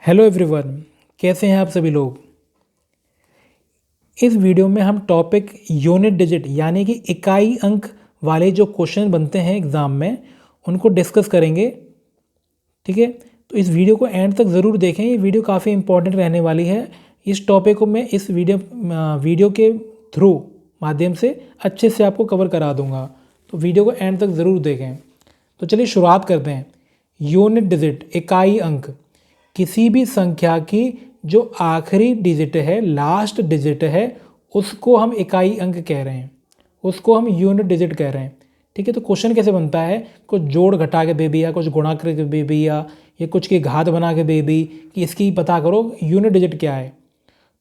Hello everyone, कैसे हैं आप सभी लोग। इस वीडियो में हम टॉपिक यूनिट डिजिट यानी कि इकाई अंक वाले जो क्वेश्चन बनते हैं एग्ज़ाम में उनको डिस्कस करेंगे। ठीक है, तो इस वीडियो को एंड तक ज़रूर देखें, ये वीडियो काफ़ी इंपॉर्टेंट रहने वाली है। इस टॉपिक को मैं इस वीडियो के थ्रू माध्यम से अच्छे से आपको कवर करा दूंगा, तो वीडियो को एंड तक ज़रूर देखें। तो चलिए शुरुआत करते हैं। यूनिट डिजिट इकाई अंक किसी भी संख्या की जो आखिरी डिजिट है, लास्ट डिजिट है, उसको हम इकाई अंक कह रहे हैं, उसको हम यूनिट डिजिट कह रहे हैं। ठीक है, तो क्वेश्चन कैसे बनता है, कुछ जोड़ घटा के दे दिया, कुछ गुणा करके दे दिया, या कुछ की घात बना के दे दी कि इसकी पता करो यूनिट डिजिट क्या है।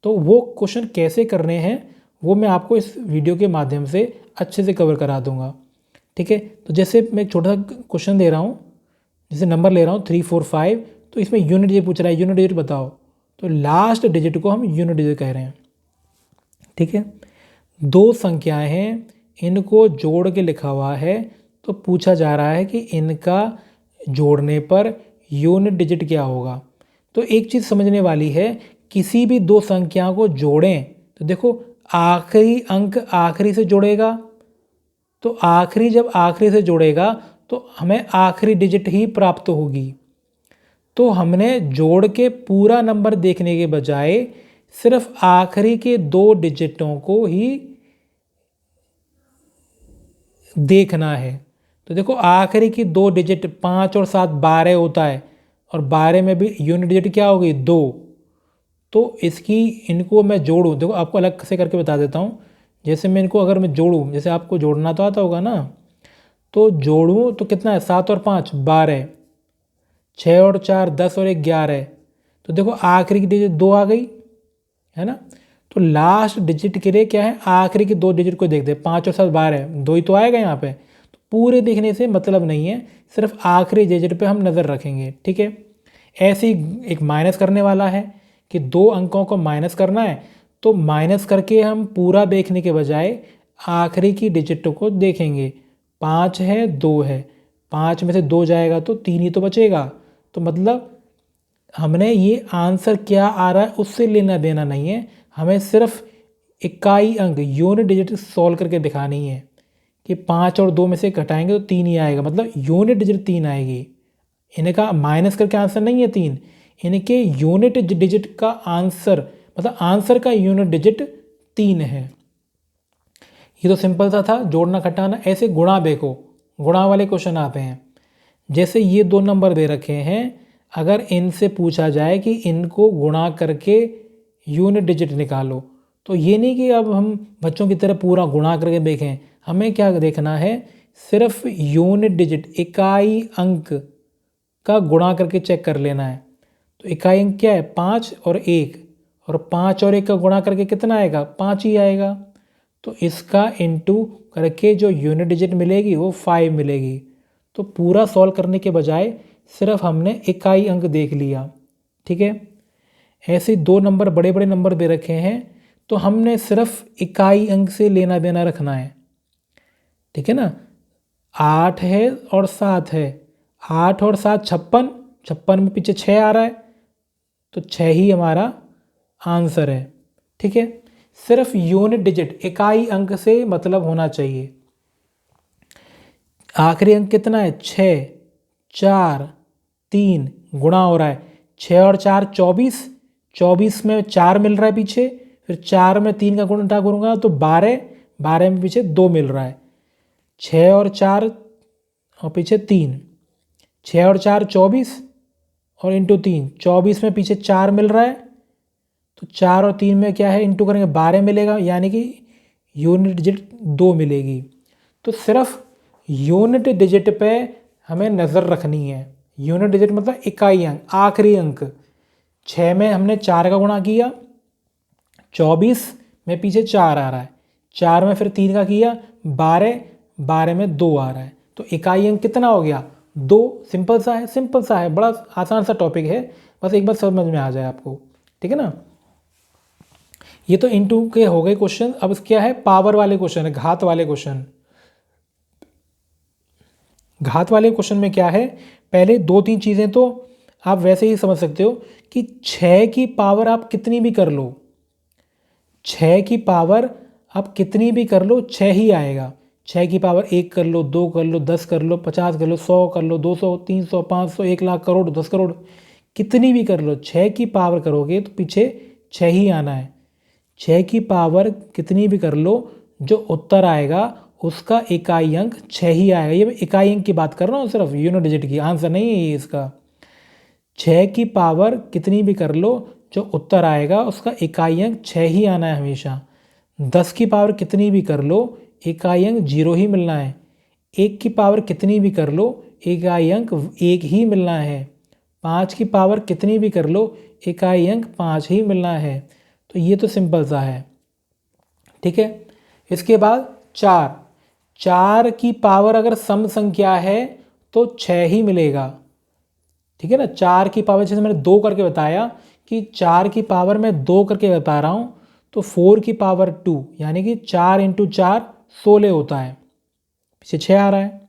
तो वो क्वेश्चन कैसे करने हैं वो मैं आपको इस वीडियो के माध्यम से अच्छे से कवर करा दूंगा। ठीक है, तो जैसे मैं एक छोटा सा क्वेश्चन दे रहा हूँ, जैसे नंबर ले रहा हूँ 3 4 5, तो इसमें यूनिट डिजिट पूछ रहा है, यूनिट डिजिट बताओ, तो लास्ट डिजिट को हम यूनिट डिजिट कह रहे हैं। ठीक है, दो संख्याएं हैं, इनको जोड़ के लिखा हुआ है, तो पूछा जा रहा है कि इनका जोड़ने पर यूनिट डिजिट क्या होगा। तो एक चीज़ समझने वाली है, किसी भी दो संख्या को जोड़ें तो देखो आखिरी अंक आखिरी से जोड़ेगा, तो आखिरी जब आखिरी से जोड़ेगा तो हमें आखिरी डिजिट ही प्राप्त होगी। तो हमने जोड़ के पूरा नंबर देखने के बजाय सिर्फ आखिरी के दो डिजिटों को ही देखना है। तो देखो आखिरी की दो डिजिट 5 और 7 12 होता है, और 12 में भी यूनिट डिजिट क्या होगी 2। तो इसकी इनको मैं जोड़ूँ, देखो आपको अलग से करके बता देता हूँ। जैसे मैं इनको अगर मैं जोड़ूँ, जैसे आपको जोड़ना तो आता होगा ना, तो जोड़ूँ तो कितना है 7 और 5 12, 6 और 4 10 और 1 11। तो देखो आखिरी की डिजिट 2 आ गई है ना। तो लास्ट डिजिट के लिए क्या है, आखिरी की दो डिजिट को देखते हैं, 5 और 7 12, 2 ही तो आएगा यहाँ पे। तो पूरे देखने से मतलब नहीं है, सिर्फ आखिरी डिजिट पे हम नज़र रखेंगे। ठीक है, ऐसे ही एक माइनस करने वाला है कि दो अंकों को माइनस करना है, तो माइनस करके हम पूरा देखने के बजाय आखिरी की डिजिट को देखेंगे। 5 है 2 है, 5 में से 2 जाएगा तो 3 ही तो बचेगा। तो मतलब हमने ये आंसर क्या आ रहा है उससे लेना देना नहीं है, हमें सिर्फ इकाई अंक यूनिट डिजिट सॉल्व करके दिखानी है कि 5 और 2 में से घटाएंगे तो 3 ही आएगा, मतलब यूनिट डिजिट 3 आएगी। इनका माइनस करके आंसर नहीं है 3, इनके यूनिट डिजिट का आंसर, मतलब आंसर का यूनिट डिजिट 3 है। ये तो सिंपल सा था, जोड़ना घटाना। ऐसे गुणा देखो, गुणा वाले क्वेश्चन आते हैं। जैसे ये दो नंबर दे रखे हैं, अगर इनसे पूछा जाए कि इनको गुणा करके यूनिट डिजिट निकालो, तो ये नहीं कि अब हम बच्चों की तरह पूरा गुणा करके देखें, हमें क्या देखना है, सिर्फ यूनिट डिजिट इकाई अंक का गुणा करके चेक कर लेना है। तो इकाई अंक क्या है 5 और 1, और 5 और 1 का गुणा करके कितना आएगा 5 ही आएगा। तो इसका इनटू करके जो यूनिट डिजिट मिलेगी वो 5 मिलेगी। तो पूरा सॉल्व करने के बजाय सिर्फ हमने इकाई अंक देख लिया। ठीक है, ऐसे दो नंबर बड़े बड़े नंबर दे रखे हैं, तो हमने सिर्फ इकाई अंक से लेना देना रखना है। ठीक है ना, 8 है और 7 है, 8 और 7 56, 56 में पीछे 6 आ रहा है, तो 6 ही हमारा आंसर है। ठीक है, सिर्फ यूनिट डिजिट इकाई अंक से मतलब होना चाहिए। आखिरी अंक कितना है 6, 4 3 गुणा हो रहा है, 6 और 4 24, 24 में 4 मिल रहा है पीछे, फिर 4 में 3 का गुणा करूँगा तो 12, 12 में पीछे 2 मिल रहा है, 6 और 4 और पीछे 3, 6 और 4 24 और इंटू 3, 24 में पीछे 4 मिल रहा है, तो 4 और 3 में क्या है इंटू करेंगे 12 मिलेगा, यानी कि यूनिट डिजिट 2 मिलेगी। तो सिर्फ यूनिट डिजिट पे हमें नज़र रखनी है। यूनिट डिजिट मतलब इकाई अंक, आखिरी अंक। 6 में हमने 4 का गुणा किया, 24 में पीछे 4 आ रहा है, 4 में फिर 3 का किया 12, 12 में 2 आ रहा है, तो इकाई अंक कितना हो गया 2। सिंपल सा है, सिंपल सा है, बड़ा आसान सा टॉपिक है, बस एक बार समझ में आ जाए आपको। ठीक है ना, ये तो इनटू के हो गए क्वेश्चन। अब क्या है पावर वाले क्वेश्चन है, घात वाले क्वेश्चन। घात वाले क्वेश्चन में क्या है, पहले 2-3 चीज़ें तो आप वैसे ही समझ सकते हो कि 6 की पावर आप कितनी भी कर लो, 6 की पावर आप कितनी भी कर लो 6 ही आएगा। 6 की पावर 1 कर लो, 2 कर लो, 10 कर लो, 50 कर लो, 100 कर लो, 200, 300, 500, 1 लाख, करोड़, 10 करोड़, कितनी भी कर लो, 6 की पावर करोगे तो पीछे 6 ही आना है। 6 की पावर कितनी भी कर लो, जो उत्तर आएगा उसका इकाई अंक 6 ही आएगा। ये मैं इकाई अंक की बात कर रहा हूँ, सिर्फ यूनिट डिजिट की, आंसर नहीं है ये इसका। 6 की पावर कितनी भी कर लो, जो उत्तर आएगा उसका इकाई अंक 6 ही आना है हमेशा। 10 की पावर कितनी भी कर लो, इकाई अंक 0 ही मिलना है। 1 की पावर कितनी भी कर लो, इकाई अंक 1 ही मिलना है। 5 की पावर कितनी भी कर लो, इकाई अंक 5 ही मिलना है। तो ये तो सिंपल सा है, ठीक है। इसके बाद 4, 4 की पावर अगर सम संख्या है तो 6 ही मिलेगा, ठीक है ना। 4 की पावर, जैसे मैंने 2 करके बताया कि 4 की पावर मैं 2 करके बता रहा हूँ, तो 4 की पावर 2 यानी कि 4 × 4 16 होता है, पीछे 6 आ रहा है।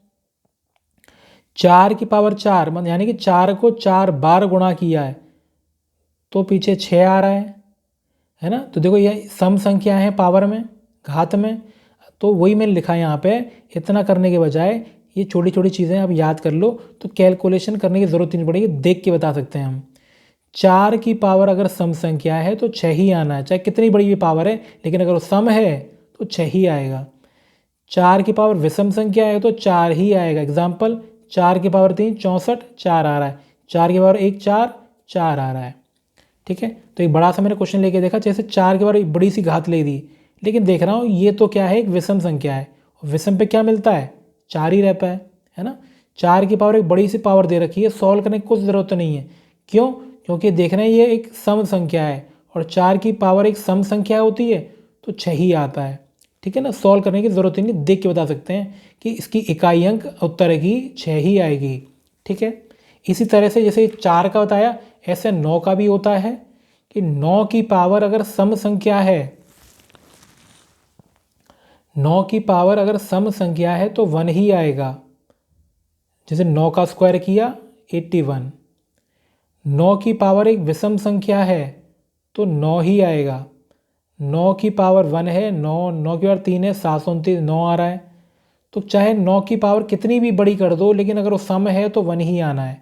4 की पावर 4 यानी कि 4 को 4 बार गुणा किया है तो पीछे 6 आ रहा है ना। तो देखो ये सम संख्या है पावर में, घात में, तो वही मैंने लिखा है यहाँ पे। इतना करने के बजाय ये छोटी छोटी चीज़ें आप याद कर लो तो कैलकुलेशन करने की ज़रूरत नहीं पड़ेगी, देख के बता सकते हैं हम। 4 की पावर अगर सम संख्या है तो 6 ही आना है, चाहे कितनी बड़ी भी पावर है, लेकिन अगर वो सम है तो 6 ही आएगा। 4 की पावर विषम संख्या है तो 4 ही आएगा। एग्जाम्पल, 4 की पावर 3 64, 4 आ रहा है। 4 की पावर 1 4, 4 आ रहा है, ठीक है। तो एक बड़ा सा मैंने क्वेश्चन लेके देखा, जैसे 4 की पावर एक बड़ी सी घात ले दी, लेकिन देख रहा हूँ ये तो क्या है, एक विषम संख्या है, और विषम पे क्या मिलता है, 4 ही रहता है ना। 4 की पावर एक बड़ी सी पावर दे रखी है, सॉल्व करने की कुछ ज़रूरत नहीं है। क्यों? क्योंकि देख रहे हैं ये एक सम संख्या है, और 4 की पावर एक सम संख्या होती है तो 6 ही आता है, ठीक है ना। सॉल्व करने की ज़रूरत ही नहीं, देख के बता सकते हैं कि इसकी इकाई अंक उत्तर की 6 ही आएगी, ठीक है। इसी तरह से जैसे 4 का बताया, ऐसे 9 का भी होता है कि 9 की पावर अगर सम संख्या है, 9 की पावर अगर सम संख्या है तो 1 ही आएगा। जैसे 9 का स्क्वायर किया 81। 9 की पावर एक विषम संख्या है तो 9 ही आएगा। 9 की पावर 1 है, 9, 9 की पावर 3 है, 729, 9 आ रहा है। तो चाहे 9 की पावर कितनी भी बड़ी कर दो, लेकिन अगर वो सम है तो 1 ही आना है।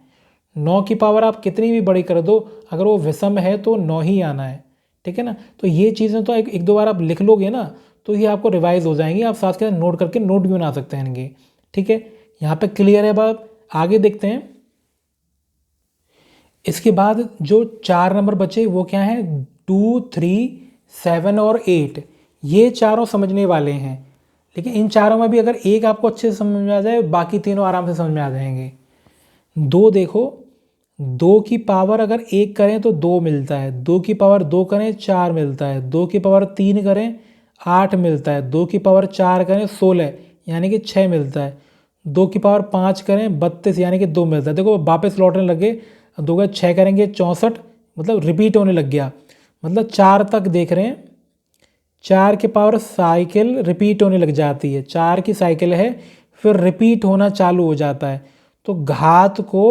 9 की पावर आप कितनी भी बड़ी कर दो, अगर वो विषम है तो 9 ही आना है, ठीक है ना। तो ये चीज़ें तो एक दो बार आप लिख लोगे ना तो ये आपको रिवाइज हो जाएंगी, आप साथ के साथ नोट करके नोट भी बना सकते हैं इनके, ठीक है। यहाँ पे क्लियर है बात। आगे देखते हैं। इसके बाद जो 4 नंबर बचे वो क्या है, 2, 3, 7 और 8, ये चारों समझने वाले हैं। लेकिन इन चारों में भी अगर एक आपको अच्छे से समझ में आ जाए, बाकी तीनों आराम से समझ में आ जाएंगे। 2 देखो, 2 की पावर अगर 1 करें तो 2 मिलता है, 2 की पावर 2 करें 4 मिलता है, 2 की पावर 3 करें 8 मिलता है, 2 की पावर 4 करें 16 यानी कि 6 मिलता है, 2 की पावर 5 करें 32 यानी कि 2 मिलता है। देखो वापस लौटने लगे, 2 का 6 करेंगे 64, मतलब रिपीट होने लग गया, मतलब 4 तक देख रहे हैं। 4 की पावर साइकिल रिपीट होने लग जाती है, 4 की साइकिल है फिर रिपीट होना चालू हो जाता है। तो घात को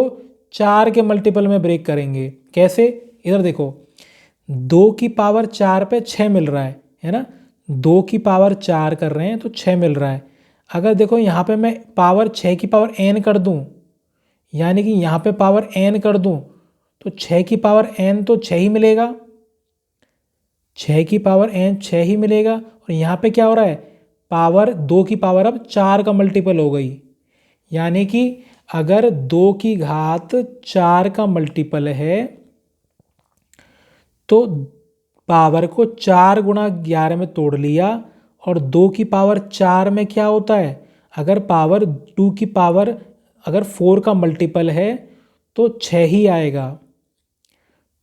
4 के मल्टीपल में ब्रेक करेंगे, कैसे, इधर देखो, 2 की पावर 4 पे 6 मिल रहा है ना। 2 की पावर 4 कर रहे हैं तो 6 मिल रहा है। अगर देखो यहाँ पे मैं पावर 6 की पावर n कर दूँ, यानी कि यहाँ पे पावर n कर दूँ, तो 6 की पावर n तो 6 ही मिलेगा, 6 की पावर n 6 ही मिलेगा। और यहाँ पे क्या हो रहा है, पावर 2 की पावर अब 4 का मल्टीपल हो गई, यानी कि अगर 2 की घात 4 का मल्टीपल है तो पावर को 4 गुणा 11 में तोड़ लिया। और 2 की पावर 4 में क्या होता है, अगर पावर 2 की पावर अगर 4 का मल्टीपल है तो 6 ही आएगा।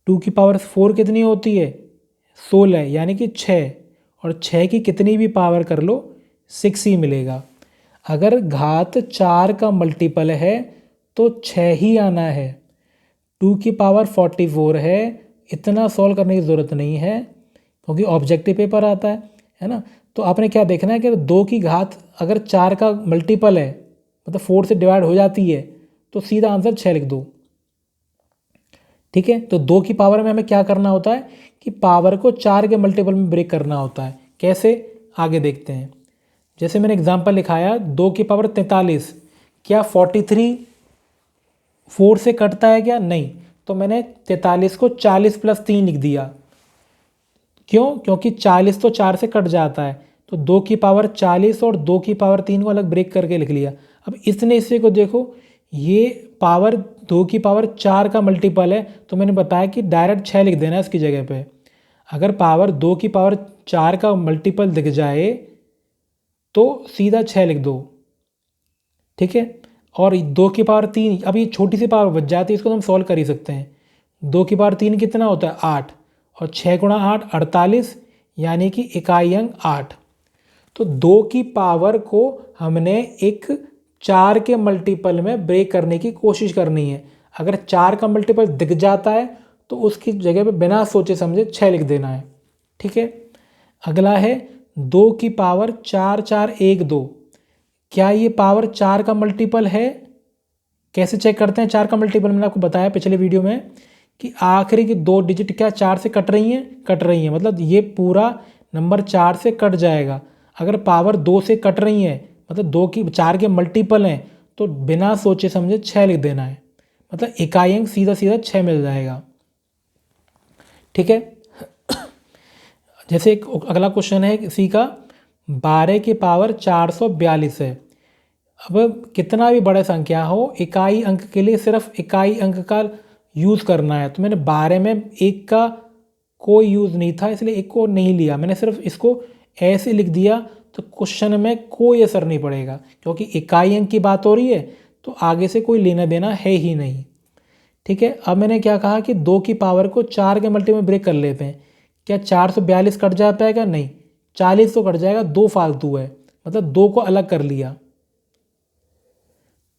2 की पावर 4 कितनी होती है, 16 यानी कि 6, और 6 की कितनी भी पावर कर लो 6 ही मिलेगा। अगर घात 4 का मल्टीपल है तो 6 ही आना है। 2 की पावर 44 है, इतना सॉल्व करने की ज़रूरत नहीं है क्योंकि ऑब्जेक्टिव पेपर आता है ना। तो आपने क्या देखना है कि 2 की घात अगर 4 का मल्टीपल है, मतलब 4 से डिवाइड हो जाती है, तो सीधा आंसर 6 लिख दो। ठीक है। तो 2 की पावर में हमें क्या करना होता है कि पावर को 4 के मल्टीपल में ब्रेक करना होता है। कैसे, आगे देखते हैं। जैसे मैंने एग्जांपल लिखाया 2 की पावर 43, क्या 43 4 से कटता है क्या? नहीं। तो मैंने 43 को 40 प्लस 3 लिख दिया। क्यों? क्योंकि 40 तो 4 से कट जाता है, तो 2 की पावर 40 और 2 की पावर 3 को अलग ब्रेक करके लिख लिया। अब इसने इसे को देखो, ये पावर 2 की पावर 4 का मल्टीपल है, तो मैंने बताया कि डायरेक्ट 6 लिख देना है इसकी जगह पे। अगर पावर 2 की पावर 4 का मल्टीपल दिख जाए तो सीधा 6 लिख दो, ठीक है। और 2 की पावर 3, अब ये छोटी सी पावर बच जाती है, इसको तो हम सॉल्व कर ही सकते हैं। 2 की पावर 3 कितना होता है? 8, और 6 गुणा 8 48, यानी कि इकाई अंक 8। तो 2 की पावर को हमने एक 4 के मल्टीपल में ब्रेक करने की कोशिश करनी है। अगर 4 का मल्टीपल दिख जाता है तो उसकी जगह पे बिना सोचे समझे 6 लिख देना है, ठीक है। अगला है 2 की पावर 4 4 1 2, क्या ये पावर 4 का मल्टीपल है? कैसे चेक करते हैं 4 का मल्टीपल? मैंने आपको बताया पिछले वीडियो में कि आखिरी की 2 डिजिट क्या 4 से कट रही हैं? कट रही हैं, मतलब ये पूरा नंबर 4 से कट जाएगा। अगर पावर 2 से कट रही है, मतलब 2 की 4 के मल्टीपल हैं, तो बिना सोचे समझे 6 लिख देना है, मतलब इकाई अंक सीधा सीधा 6 मिल जाएगा, ठीक है। जैसे एक अगला क्वेश्चन है सी का, 12 की पावर 442 है। अब कितना भी बड़ा संख्या हो, इकाई अंक के लिए सिर्फ इकाई अंक का यूज़ करना है। तो मैंने 12 में 1 का कोई यूज़ नहीं था, इसलिए 1 को नहीं लिया, मैंने सिर्फ इसको ऐसे लिख दिया। तो क्वेश्चन में कोई असर नहीं पड़ेगा, क्योंकि इकाई अंक की बात हो रही है, तो आगे से कोई लेना देना है ही नहीं, ठीक है। अब मैंने क्या कहा कि 2 की पावर को 4 के मल्टी में ब्रेक कर लेते हैं। क्या 442 कट जाता है क्या? नहीं, 40 तो कट जाएगा, 2 फालतू है, मतलब 2 को अलग कर लिया।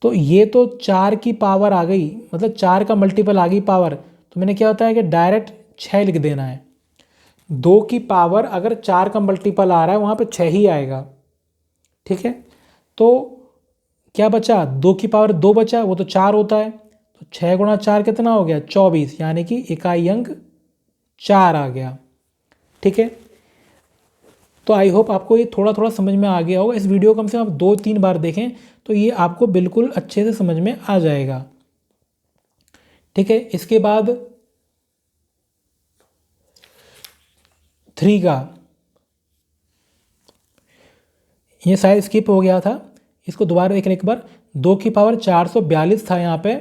तो ये तो 4 की पावर आ गई, मतलब 4 का मल्टीपल आ गई पावर। तो मैंने क्या होता है कि डायरेक्ट 6 लिख देना है। 2 की पावर अगर 4 का मल्टीपल आ रहा है वहाँ पे 6 ही आएगा, ठीक है। तो क्या बचा? 2 की पावर 2 बचा, वो तो 4 होता है। तो 6 गुणा 4 कितना हो गया? 24, यानी कि इकाई अंक 4 आ गया, ठीक है। तो आई होप आपको ये थोड़ा थोड़ा समझ में आ गया होगा। इस वीडियो को कम से कम आप 2-3 बार देखें तो ये आपको बिल्कुल अच्छे से समझ में आ जाएगा, ठीक है। इसके बाद 3 का, ये शायद स्किप हो गया था, इसको दोबारा देख लें एक बार। 2 की पावर 442 था यहाँ पे,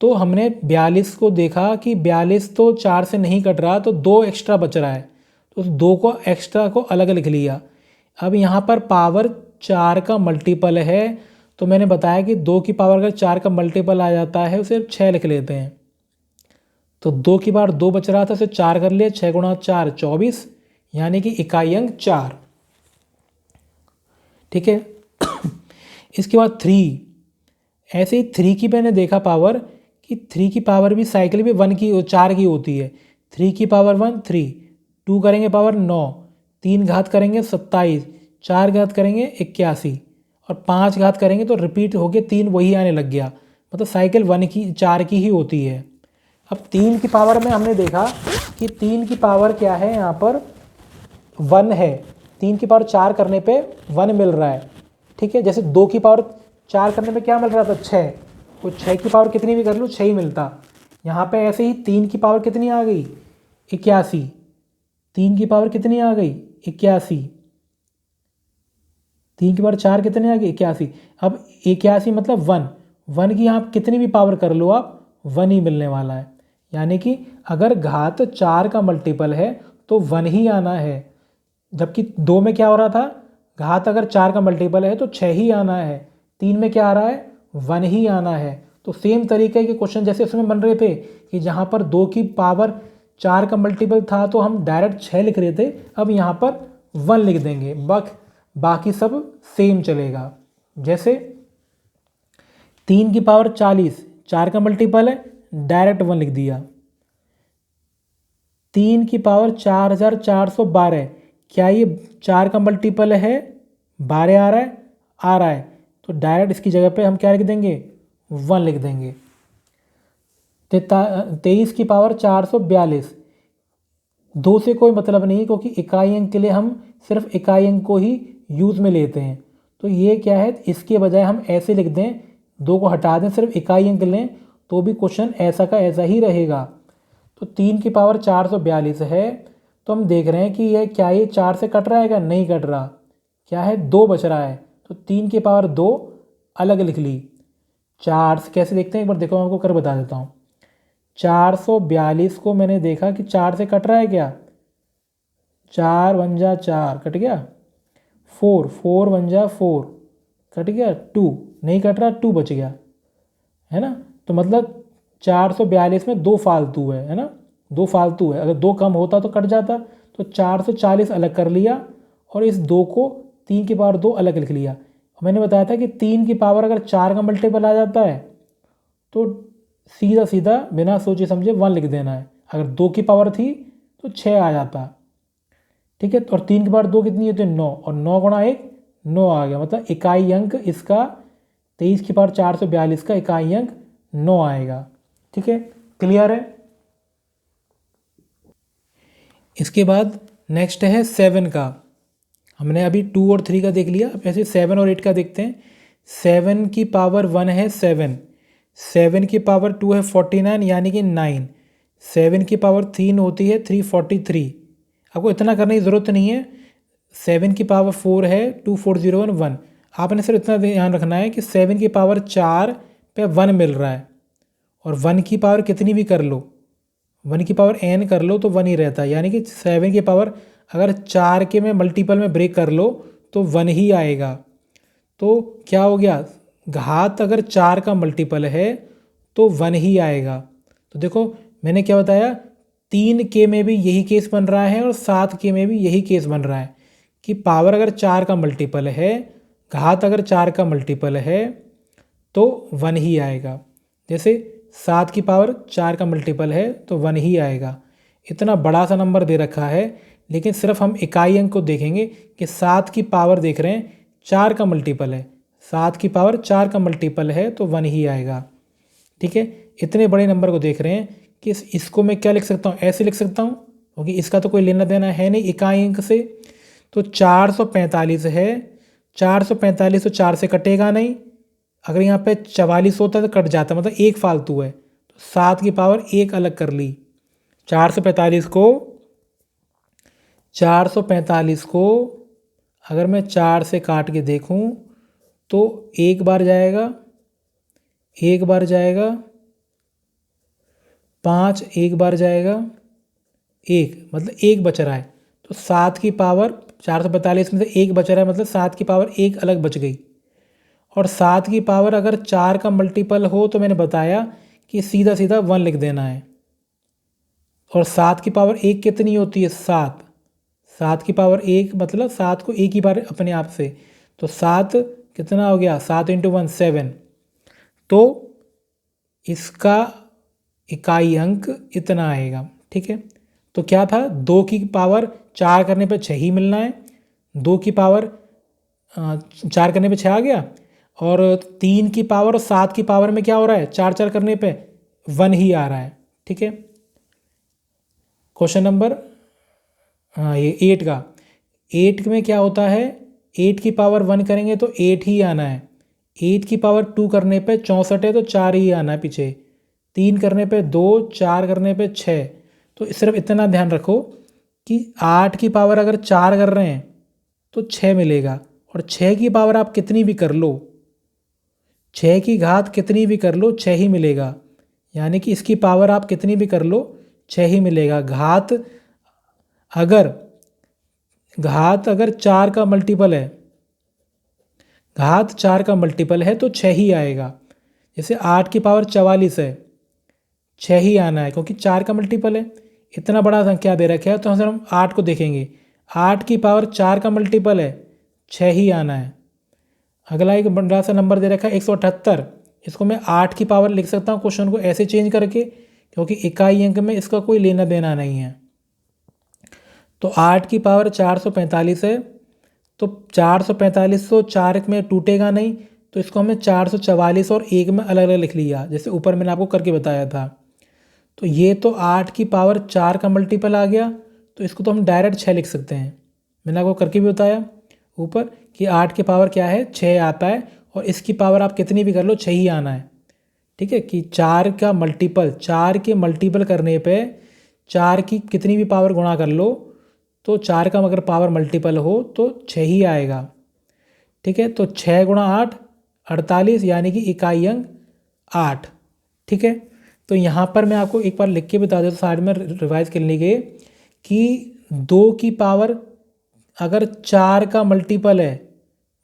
तो हमने 42 को देखा कि 42 तो 4 से नहीं कट रहा, तो 2 एक्स्ट्रा बच रहा है, तो 2 को एक्स्ट्रा को अलग लिख लिया। अब यहाँ पर पावर 4 का मल्टीपल है, तो मैंने बताया कि 2 की पावर अगर 4 का मल्टीपल आ जाता है उसे 6 लिख लेते हैं। तो 2 की पावर 2 बच रहा था, उसे 4 कर लिया, 6 गुणा 4 24, यानी कि इकाई अंक 4, ठीक है। इसके बाद 3, ऐसे ही 3 की मैंने देखा पावर कि 3 की पावर भी साइकिल भी 1 की 4 की होती है। 3 की पावर 1 3, 2 करेंगे पावर 9, 3 घात करेंगे 27, 4 घात करेंगे 81, और 5 घात करेंगे तो रिपीट होके 3 वही आने लग गया, मतलब साइकिल 1 की 4 की ही होती है। अब 3 की पावर में हमने देखा कि 3 की पावर क्या है, यहाँ पर 1 है। 3 की पावर 4 करने पे 1 मिल रहा है, ठीक है। जैसे 2 की पावर 4 करने पे क्या मिल रहा था? 6, तो 6 की पावर कितनी भी कर लो 6 ही मिलता। यहाँ पे ऐसे ही 3 की पावर कितनी आ गई? 81। 3 की पावर कितनी आ गई? 81। 3 की पावर 4 कितने आ गई? 81। अब 81 मतलब 1, 1 की यहाँ कितनी भी पावर कर लो आप, 1 ही मिलने वाला है। यानी कि अगर घात 4 का मल्टीपल है तो 1 ही आना है, जबकि 2 में क्या हो रहा था? घात अगर 4 का मल्टीपल है तो 6 ही आना है। 3 में क्या आ रहा है? 1 ही आना है। तो सेम तरीके के क्वेश्चन जैसे उसमें बन रहे थे कि जहाँ पर 2 की पावर 4 का मल्टीपल था तो हम डायरेक्ट 6 लिख रहे थे, अब यहाँ पर 1 लिख देंगे, बाकी सब सेम चलेगा। जैसे 3 की पावर 40, 4 का मल्टीपल है, डायरेक्ट 1 लिख दिया। 3 की पावर 4412, क्या ये 4 का मल्टीपल है? 12 आ रहा है? आ रहा है, तो डायरेक्ट इसकी जगह पे हम क्या लिख देंगे? 1 लिख देंगे। 23 की पावर 442। दो से कोई मतलब नहीं, क्योंकि इकाई अंक के लिए हम सिर्फ इकाई अंक को ही यूज़ में लेते हैं। तो ये क्या है, इसके बजाय हम ऐसे लिख दें, दो को हटा दें, सिर्फ इकाई अंक लें, तो भी क्वेश्चन ऐसा का ऐसा ही रहेगा। तो 3 की पावर 442 है, तो हम देख रहे हैं कि यह क्या, ये 4 से कट रहा है क्या, नहीं कट रहा, क्या है 2 बच रहा है, तो 3 की पावर 2 अलग लिख ली। 4 से कैसे देखते हैं एक बार देखो, मैं आपको कर बता देता हूँ। 442 को मैंने देखा कि 4 से कट रहा है क्या, 4 वन जा 4 कट गया, 4 वन जा 4 कट गया, 2 नहीं कट रहा, 2 बच गया, है ना। तो मतलब 442 में 2 फालतू है ना, 2 फालतू है, अगर 2 कम होता तो कट जाता। तो 440 अलग कर लिया और इस 2 को 3 की पावर 2 अलग लिख लिया। मैंने बताया था कि 3 की पावर अगर 4 का मल्टीपल आ जाता है तो सीधा सीधा बिना सोचे समझे 1 लिख देना है। अगर 2 की पावर थी तो 6 आ जाता, ठीक है। और 3 की पावर 2 कितनी है, तो 9, और 9 गुणा 1 9 आ गया, मतलब इकाई अंक इसका 23 की पावर 442 का इकाई अंक 9 आएगा, ठीक है। क्लियर है। इसके बाद नेक्स्ट है 7 का। हमने अभी 2 और 3 का देख लिया, अब ऐसे 7 और 8 का देखते हैं। 7 की पावर 1 है 7, 7 की पावर 2 है 49 यानी कि 9, 7 की पावर 3 होती है 343। आपको इतना करने की ज़रूरत नहीं है। 7 की पावर 4 है 240 1। आपने सिर्फ इतना ध्यान रखना है कि 7 की पावर 4 पे 1 मिल रहा है, और 1 की पावर कितनी भी कर लो, 1 की पावर n कर लो तो 1 ही रहता है, यानी कि 7 की पावर अगर 4 के में मल्टीपल में ब्रेक कर लो तो 1 ही आएगा। तो क्या हो गया, घात अगर 4 का मल्टीपल है तो 1 ही आएगा। तो देखो मैंने क्या बताया, 3 के में भी यही केस बन रहा है और 7 के में भी यही केस बन रहा है कि पावर अगर 4 का मल्टीपल है, घात अगर 4 का मल्टीपल है तो 1 ही आएगा। जैसे 7 की पावर 4 का मल्टीपल है तो 1 ही आएगा। इतना बड़ा सा नंबर दे रखा है, लेकिन सिर्फ हम इकाई अंक को देखेंगे कि 7 की पावर देख रहे हैं 4 का मल्टीपल है, 7 की पावर 4 का मल्टीपल है तो 1 ही आएगा, ठीक है। इतने बड़े नंबर को देख रहे हैं कि इसको मैं क्या लिख सकता हूँ, ऐसे लिख सकता हूँ, क्योंकि इसका तो कोई लेना देना है नहीं इकाई अंक से। तो 445 है, 445 तो 4 से कटेगा नहीं, अगर यहाँ पे 44 होता तो कट जाता, मतलब एक फालतू है, तो 7 की पावर 1 अलग कर ली। 445 को 445 को अगर मैं 4 से काट के देखूं तो एक बार जाएगा, एक बार जाएगा, 5 एक बार जाएगा, एक, मतलब एक बच रहा है। तो 7 की पावर 445 में से एक बच रहा है, मतलब 7 की पावर 1 अलग बच गई। और 7 की पावर अगर 4 का मल्टीपल हो तो मैंने बताया कि सीधा सीधा 1 लिख देना है। और 7 की पावर 1 कितनी होती है, 7, 7 की पावर 1 मतलब 7 को एक ही बार अपने आप से, तो 7 कितना हो गया, 7 इंटू 1 7। तो इसका इकाई अंक इतना आएगा, ठीक है। तो क्या था, 2 की पावर 4 करने पे 6 ही मिलना है, 2 की पावर 4 करने पे 6 आ गया, और 3 की पावर और 7 की पावर में क्या हो रहा है, 4 4 करने पे 1 ही आ रहा है, ठीक है। क्वेश्चन नंबर ये 8 का, 8 में क्या होता है, 8 की पावर 1 करेंगे तो 8 ही आना है, 8 की पावर 2 करने पे 64 है तो 4 ही आना है पीछे, 3 करने पे 2, 4 करने पे 6। तो सिर्फ इतना ध्यान रखो कि 8 की पावर अगर 4 कर रहे हैं तो 6 मिलेगा, और 6 की पावर आप कितनी भी कर लो, 6 की घात कितनी भी कर लो 6 ही मिलेगा, यानी कि इसकी पावर आप कितनी भी कर लो 6 ही मिलेगा। घात अगर 4 का मल्टीपल है, घात 4 का मल्टीपल है तो 6 ही आएगा। जैसे 8 की पावर 44 है, 6 ही आना है क्योंकि 4 का मल्टीपल है। इतना बड़ा संख्या दे रखा है तो हम 8 को देखेंगे, 8 की पावर 4 का मल्टीपल है, 6 ही आना है। अगला एक बड़ा सा नंबर दे रखा है 178, इसको मैं 8 की पावर लिख सकता हूँ क्वेश्चन को ऐसे चेंज करके, क्योंकि इकाई अंक में इसका कोई लेना देना नहीं है। तो 8 की पावर 445 है, तो 445 तो 4 में टूटेगा नहीं, तो इसको हमने 444 और 1 में अलग अलग लिख लिया, जैसे ऊपर मैंने आपको करके बताया था। तो ये तो 8 की पावर 4 का मल्टीपल आ गया, तो इसको तो हम डायरेक्ट 6 लिख सकते हैं। मैंने आपको करके भी बताया ऊपर कि 8 की पावर क्या है, 6 आता है, और इसकी पावर आप कितनी भी कर लो 6 ही आना है। ठीक है, कि 4 का मल्टीपल, 4 के मल्टीपल करने पे 4 की कितनी भी पावर गुणा कर लो, तो 4 का अगर पावर मल्टीपल हो तो 6 ही आएगा। ठीक है, तो 6 गुणा 8 48, यानी कि इकाई अंक 8। ठीक है, तो यहाँ पर मैं आपको एक बार लिख के बता देता हूँ साइड में रिवाइज करने के, कि 2 की पावर अगर 4 का मल्टीपल है,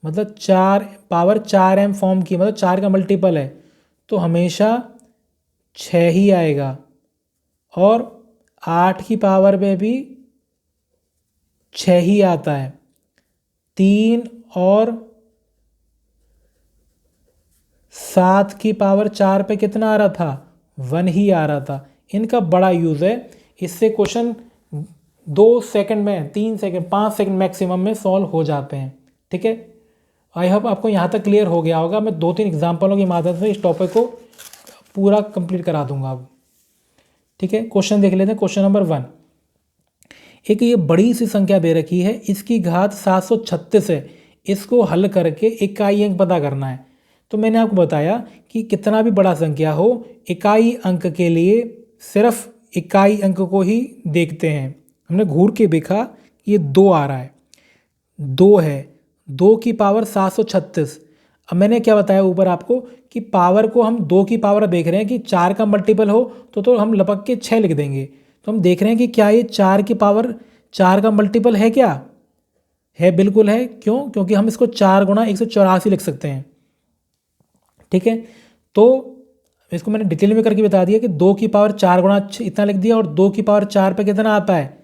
मतलब 4 पावर 4m फॉर्म की, मतलब 4 का मल्टीपल है, तो हमेशा 6 ही आएगा। और 8 की पावर में भी 6 ही आता है। 3 और 7 की पावर 4 पे कितना आ रहा था, 1 ही आ रहा था। इनका बड़ा यूज़ है, इससे क्वेश्चन 2 सेकंड में, 3 सेकंड, 5 सेकंड मैक्सिमम में सॉल्व हो जाते हैं। ठीक है, आई होप आपको यहाँ तक क्लियर हो गया होगा। मैं 2-3 एग्जाम्पलों की मदद से इस टॉपिक को पूरा कंप्लीट करा दूंगा अब। ठीक है, क्वेश्चन देख लेते हैं। क्वेश्चन नंबर 1, एक ये बड़ी सी संख्या दे रखी है, इसकी घात 736 है, इसको हल करके इकाई अंक पता करना है। तो मैंने आपको बताया कि कितना भी बड़ा संख्या हो, इकाई अंक के लिए सिर्फ इकाई अंक को ही देखते हैं। हमने घूर के देखा, ये 2 आ रहा है, 2 है, 2 की पावर 736। अब मैंने क्या बताया ऊपर आपको कि पावर को हम 2 की पावर देख रहे हैं कि 4 का मल्टीपल हो तो हम लपक के 6 लिख देंगे। तो हम देख रहे हैं कि क्या ये 4 की पावर 4 का मल्टीपल है, क्या है, बिल्कुल है। क्यों? क्योंकि हम इसको 4 गुणा 184 लिख सकते हैं। ठीक है, तो इसको मैंने डिटेल में करके बता दिया कि 2 की पावर 4 गुणा इतना लिख दिया, और 2 की पावर 4 पे कितना आता है,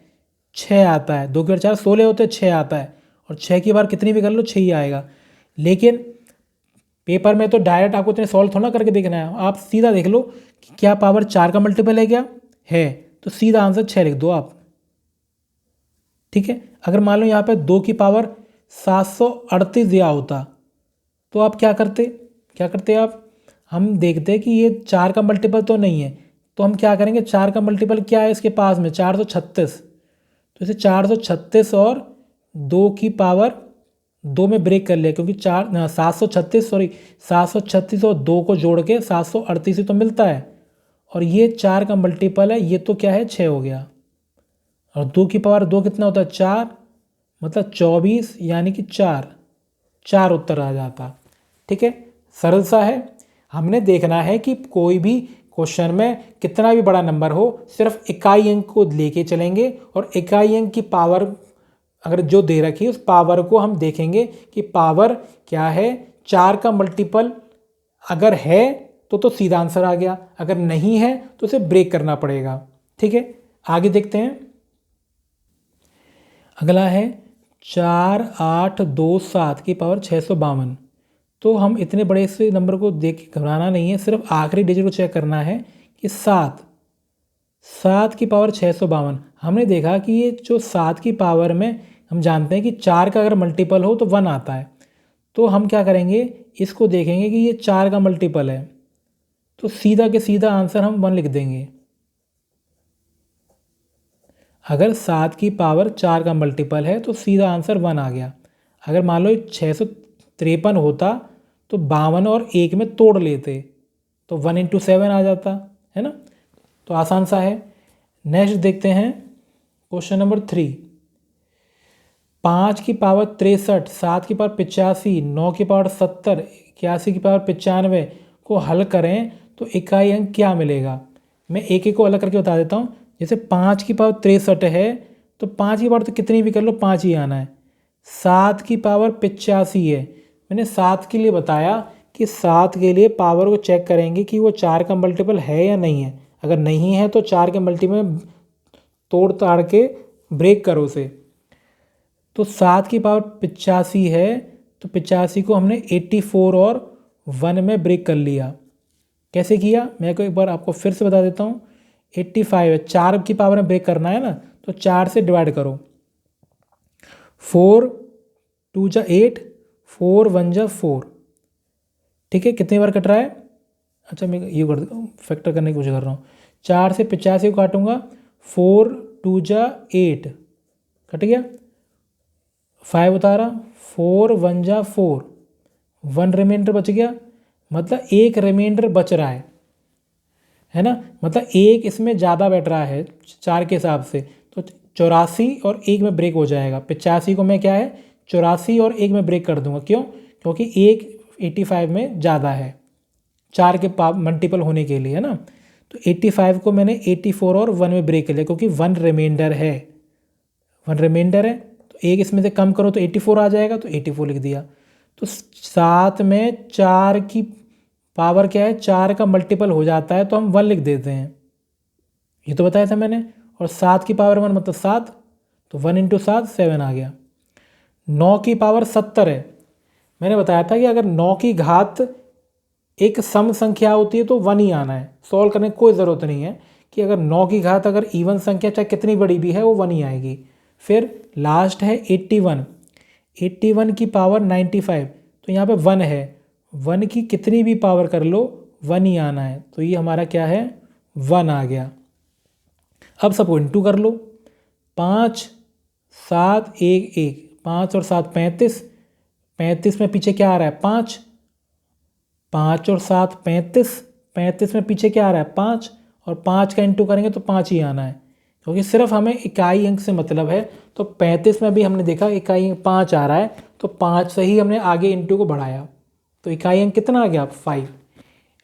6 आता है। 2 की पावर 4 16 होते हैं, 6 आता है, और 6 की बार कितनी भी कर लो 6 ही आएगा। लेकिन पेपर में तो डायरेक्ट आपको इतने सॉल्व थोड़ा करके देखना है, आप सीधा देख लो कि क्या पावर 4 का मल्टीपल है, क्या है, तो सीधा आंसर 6 लिख दो आप। ठीक है, अगर मान लो यहाँ पे 2 की पावर 738 दिया होता तो आप क्या करते आप, हम देखते कि ये 4 का मल्टीपल तो नहीं है, तो हम क्या करेंगे, 4 का मल्टीपल क्या है इसके पास में, 436। तो इसे 436 और 2 की पावर 2 में ब्रेक कर लिया, क्योंकि 736 और 2 को जोड़ के 738 ही तो मिलता है, और ये 4 का मल्टीपल है, ये तो क्या है 6 हो गया, और 2 की पावर 2 कितना होता है 4, मतलब 24, यानी कि 4 उत्तर आ जाता। ठीक है, सरल सा है। हमने देखना है कि कोई भी क्वेश्चन में कितना भी बड़ा नंबर हो, सिर्फ इकाई अंक को लेके चलेंगे, और इकाई अंक की पावर अगर जो दे रखी है उस पावर को हम देखेंगे कि पावर क्या है, 4 का मल्टीपल अगर है तो सीधा आंसर आ गया, अगर नहीं है तो उसे ब्रेक करना पड़ेगा। ठीक है, आगे देखते हैं। अगला है 4 8 2 7 की पावर 652। तो हम इतने बड़े से नंबर को देख के घबराना नहीं है, सिर्फ आखिरी डिजिट को चेक करना है कि 7 की पावर 652। हमने देखा कि ये जो 7 की पावर में हम जानते हैं कि 4 का अगर मल्टीपल हो तो 1 आता है, तो हम क्या करेंगे, इसको देखेंगे कि ये 4 का मल्टीपल है, तो सीधा के सीधा आंसर हम 1 लिख देंगे। अगर 7 की पावर 4 का मल्टीपल है तो सीधा आंसर 1 आ गया। अगर मान लो 653 होता तो 52 और 1 में तोड़ लेते तो 1 × 7 आ जाता, है ना। तो आसान सा है। नेक्स्ट देखते हैं क्वेश्चन नंबर 3, 5 की पावर 63, 7 की पावर 85, 9 की पावर 70, 81 की पावर 95 को हल करें तो इकाई अंक क्या मिलेगा। मैं एक एक को अलग करके बता देता हूँ। जैसे 5 की पावर 63 है तो 5 की पावर तो कितनी भी कर लो 5 ही आना है। 7 की पावर 85 है, मैंने 7 के लिए बताया कि 7 के लिए पावर को चेक करेंगे कि वो 4 का मल्टीपल है या नहीं है। अगर नहीं है तो 4 के मल्टीपल तोड़ ताड़ के ब्रेक करो उसे। तो 7 की पावर 85 है, तो 85 को हमने 84 और 1 में ब्रेक कर लिया। कैसे किया मैं को एक बार आपको फिर से बता देता हूँ। 85 है, 4 की पावर में ब्रेक करना है ना, तो 4 से डिवाइड करो। 4 2 जा 8, 4 1 जा 4। ठीक है, कितनी बार कट रहा है, अच्छा मैं ये कर फैक्टर करने की कोशिश कर रहा हूँ। 4 से 85 को काटूंगा, 4 2 जा 8 कट गया, 5 उतारा, 4 1 जा 4, 1 रिमाइंडर बच गया, मतलब एक रिमाइंडर बच रहा है ना, मतलब एक इसमें ज़्यादा बैठ रहा है 4 के हिसाब से, तो 84 और 1 में ब्रेक हो जाएगा। 85 को मैं क्या है 84 और 1 में ब्रेक कर दूंगा, क्यों? क्योंकि 1 85 में ज़्यादा है 4 के मल्टीपल होने के लिए, है ना। तो 85 को मैंने 84 और 1 में ब्रेक कर लिया, क्योंकि 1 रिमाइंडर है, 1 रिमाइंडर है, तो एक इसमें से कम करो तो 84 आ जाएगा, तो 84 लिख दिया। तो 7 में 4 की पावर क्या है, 4 का मल्टीपल हो जाता है, तो हम 1 लिख देते हैं, ये तो बताया था मैंने। और 7 की पावर 1 मतलब 7, तो 1 इंटू 7 7 आ गया। 9 की पावर 70 है, मैंने बताया था कि अगर 9 की घात एक सम संख्या होती है तो 1 ही आना है, सॉल्व करने की कोई ज़रूरत नहीं है कि अगर 9 की घात अगर इवन संख्या चाहे कितनी बड़ी भी है वो 1 ही आएगी। फिर लास्ट है 81, 81 की पावर 95, तो यहाँ पे 1 है, 1 की कितनी भी पावर कर लो 1 ही आना है, तो ये हमारा क्या है 1 आ गया। अब सबको इंटू कर लो, 5 7 1 1, 5 और 7 35, 35 में पीछे क्या आ रहा है 5, 5 और 7 35, 35 में पीछे क्या आ रहा है 5, और 5 का इंटू करेंगे तो 5 ही आना है, क्योंकि सिर्फ हमें इकाई अंक से मतलब है। तो 35 में भी हमने देखा इकाई अंक 5 आ रहा है, तो 5 से ही हमने आगे इंटू को बढ़ाया, तो इकाई अंक कितना आ गया 5।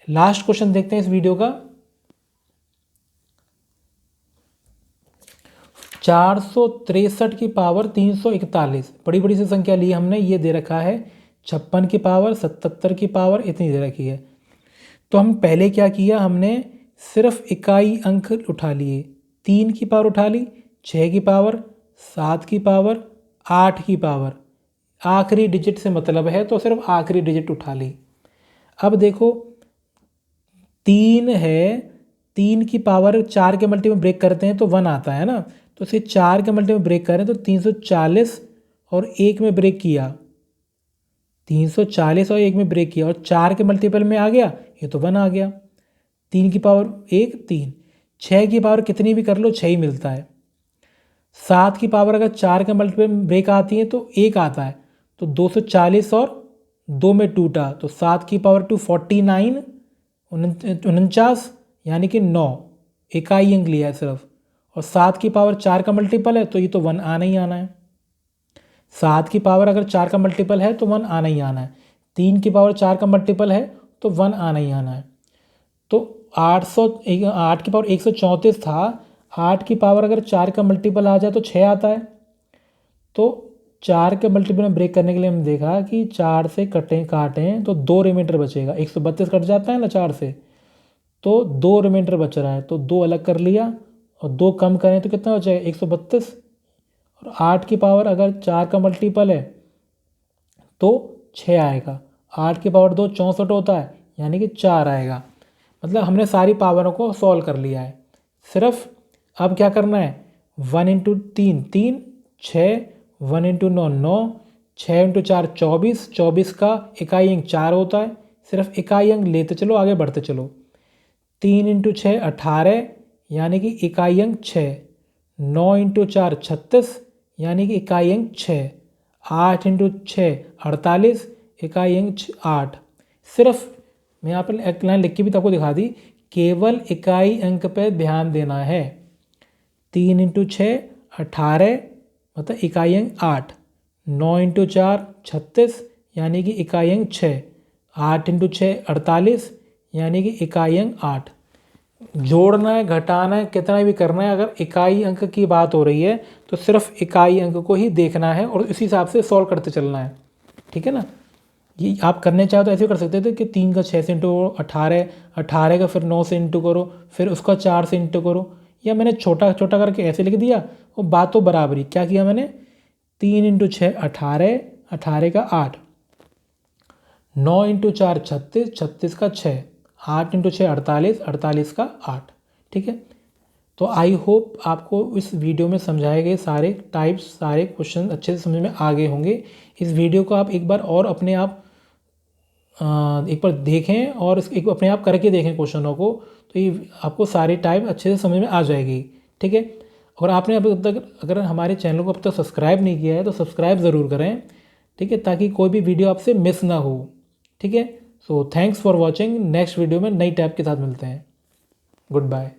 लास्ट क्वेश्चन देखते हैं इस वीडियो का। 463 की पावर 341, बड़ी बड़ी सी संख्या ली हमने, ये दे रखा है 56 की पावर, 77 की पावर, इतनी दे रखी है। तो हम पहले क्या किया, हमने सिर्फ इकाई अंक उठा लिए, 3 की पावर उठा ली, 6 की पावर, 7 की पावर, 8 की पावर, आखिरी डिजिट से मतलब है तो सिर्फ आखिरी डिजिट उठा ली। अब देखो 3 है, 3 की पावर 4 के मल्टी में ब्रेक करते हैं तो 1 आता है ना, तो इसे 4 के मल्टी में ब्रेक करें तो 340 और 1 में ब्रेक किया, 340 और 1 में ब्रेक किया, और 4 के मल्टीपल में आ गया, ये तो 1 आ गया। 3 की पावर 1 3, 6 की पावर कितनी भी कर लो 6 ही मिलता है। 7 की पावर अगर 4 के मल्टीपल में ब्रेक आती है तो 1 आता है, तो 240 और 2 में टूटा, तो 7 की पावर 2 49, 49 यानी कि 9, इकाई अंक लिया है सिर्फ, और 7 की पावर 4 का मल्टीपल है तो ये तो 1 आना ही आना है। 7 की पावर अगर 4 का मल्टीपल है तो 1 आना ही आना है, 3 की पावर 4 का मल्टीपल है तो 1 आना ही आना है। तो 8 की पावर 134 था, 8 की पावर अगर 4 का मल्टीपल आ जाए तो 6 आता है, तो 4 के मल्टीपल में ब्रेक करने के लिए हमने देखा कि 4 से काटें तो 2 रिमाइंडर बचेगा, 132 कट जाता है ना 4 से, तो 2 रिमाइंडर बच रहा है, तो 2 अलग कर लिया, और 2 कम करें तो कितना बचेगा 132, और 8 की पावर अगर 4 का मल्टीपल है तो 6 आएगा, 8 की पावर 2 64 होता है, यानी कि 4 आएगा। मतलब हमने सारी पावरों को सॉल्व कर लिया है, सिर्फ अब क्या करना है 1 इंटू 3 3, 6, 1 इंटू 9 9, 6 इंटू 4 24, 24 का इकाई अंक 4 होता है, सिर्फ इकाई अंक लेते चलो आगे बढ़ते चलो। 3 इंटू 6 18, यानी कि इकाई अंक 6, 9 इंटू 4 36, यानी कि इकाई अंक 6, 8 इंटू 6 48, इकाई अंक 8। सिर्फ मैं यहाँ पर एक लाइन लिख के भी तो आपको दिखा दी, केवल इकाई अंक पे ध्यान देना है। 3 इंटू 6 18, मतलब इकाई अंक 8, 9 इंटू 4 36, यानी कि इकाई अंक 6, 8 इंटू 6 48, यानी कि इकाई अंक 8। जोड़ना है घटाना है कितना भी करना है, अगर इकाई अंक की बात हो रही है तो सिर्फ इकाई अंक को ही देखना है और इसी हिसाब से सॉल्व करते चलना है, ठीक है ना। ये आप करने चाहो तो ऐसे कर सकते थे कि 3 का 6 से इंटू करो, 18, 18 का फिर 9 से इंटू करो, फिर उसका 4 से इंटू करो, या मैंने छोटा छोटा करके ऐसे लिख दिया, वो बात तो बराबरी। क्या किया मैंने 3 इंटू 6 18, 18 का 8, 9 इंटू 4 36, 36 का 6, 8 इंटू 6 48, 48 का 8, ठीक है। तो आई होप आपको इस वीडियो में समझाए गए सारे टाइप्स सारे क्वेश्चन अच्छे से समझ में आ गए होंगे। इस वीडियो को आप एक बार और अपने आप एक बार देखें और एक बार अपने आप करके देखें क्वेश्चनों को, तो ये आपको सारी टाइप अच्छे से समझ में आ जाएगी। ठीक है, और आपने अभी तक अगर हमारे चैनल को अब तक सब्सक्राइब नहीं किया है तो सब्सक्राइब ज़रूर करें। ठीक है, ताकि कोई भी वीडियो आपसे मिस ना हो। ठीक है, so thanks for watching. Next video में नई टैब के साथ मिलते हैं। Good bye.